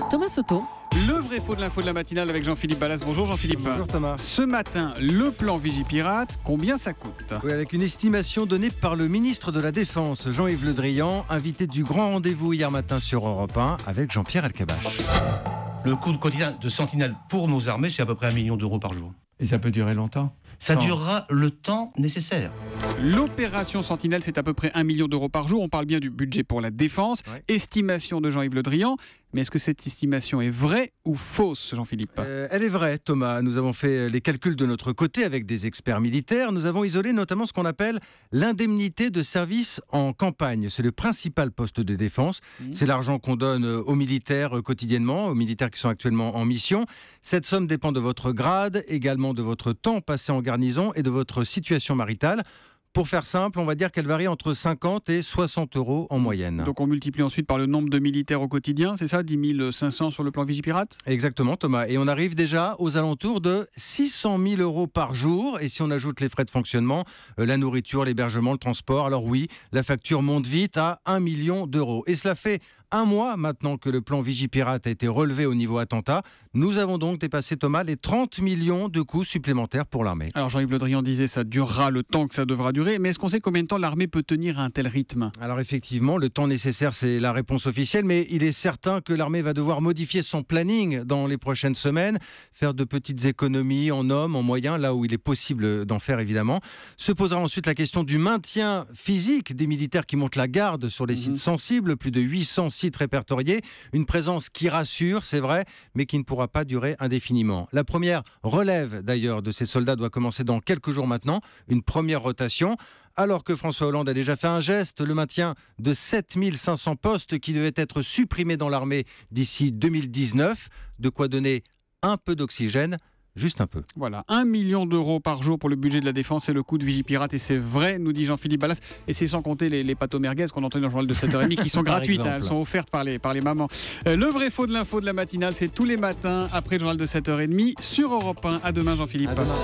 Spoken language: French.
Thomas Soto. Le vrai faux de l'info de la matinale avec Jean-Philippe Ballas. Bonjour Jean-Philippe. Bonjour Thomas. Ce matin, le plan Vigipirate, combien ça coûte? Oui, avec une estimation donnée par le ministre de la Défense, Jean-Yves Le Drian, invité du grand rendez-vous hier matin sur Europe 1 avec Jean-Pierre Elkabbach. Le coût quotidien de Sentinelle pour nos armées, c'est à peu près 1 million d'euros par jour. Et ça peut durer longtemps? Ça durera le temps nécessaire. L'opération Sentinelle, c'est à peu près 1 million d'euros par jour. On parle bien du budget pour la défense. Ouais. Estimation de Jean-Yves Le Drian. Mais est-ce que cette estimation est vraie ou fausse, Jean-Philippe? Elle est vraie, Thomas. Nous avons fait les calculs de notre côté avec des experts militaires. Nous avons isolé notamment ce qu'on appelle l'indemnité de service en campagne. C'est le principal poste de défense. C'est l'argent qu'on donne aux militaires quotidiennement, aux militaires qui sont actuellement en mission. Cette somme dépend de votre grade, également de votre temps passé en garnison et de votre situation maritale. Pour faire simple, on va dire qu'elle varie entre 50 et 60 euros en moyenne. Donc on multiplie ensuite par le nombre de militaires au quotidien, c'est ça? 10 500 sur le plan Vigipirate? Exactement, Thomas. Et on arrive déjà aux alentours de 600 000 euros par jour. Et si on ajoute les frais de fonctionnement, la nourriture, l'hébergement, le transport, alors oui, la facture monte vite à 1 million d'euros. Et cela fait un mois maintenant que le plan Vigipirate a été relevé au niveau attentat. Nous avons donc dépassé, Thomas, les 30 millions de coûts supplémentaires pour l'armée. Alors Jean-Yves Le Drian disait ça durera le temps que ça devra durer, mais est-ce qu'on sait combien de temps l'armée peut tenir à un tel rythme? Alors effectivement, le temps nécessaire, c'est la réponse officielle, mais il est certain que l'armée va devoir modifier son planning dans les prochaines semaines, faire de petites économies en hommes, en moyens, là où il est possible d'en faire évidemment. Se posera ensuite la question du maintien physique des militaires qui montent la garde sur les sites sensibles, plus de 800 sites répertoriés, une présence qui rassure, c'est vrai, mais qui ne pourra pas durer indéfiniment. La première relève d'ailleurs de ces soldats doit commencer dans quelques jours maintenant, une première rotation. Alors que François Hollande a déjà fait un geste, le maintien de 7500 postes qui devaient être supprimés dans l'armée d'ici 2019, de quoi donner un peu d'oxygène, juste un peu. Voilà, 1 million d'euros par jour pour le budget de la défense et le coût de Vigipirate, et c'est vrai, nous dit Jean-Philippe Ballas, et c'est sans compter les pâtes aux merguez qu'on entend dans le journal de 7h30 qui sont gratuites, elles sont offertes par les mamans. Le vrai faux de l'info de la matinale, c'est tous les matins après le journal de 7h30 sur Europe 1. À demain Jean-Philippe. À demain.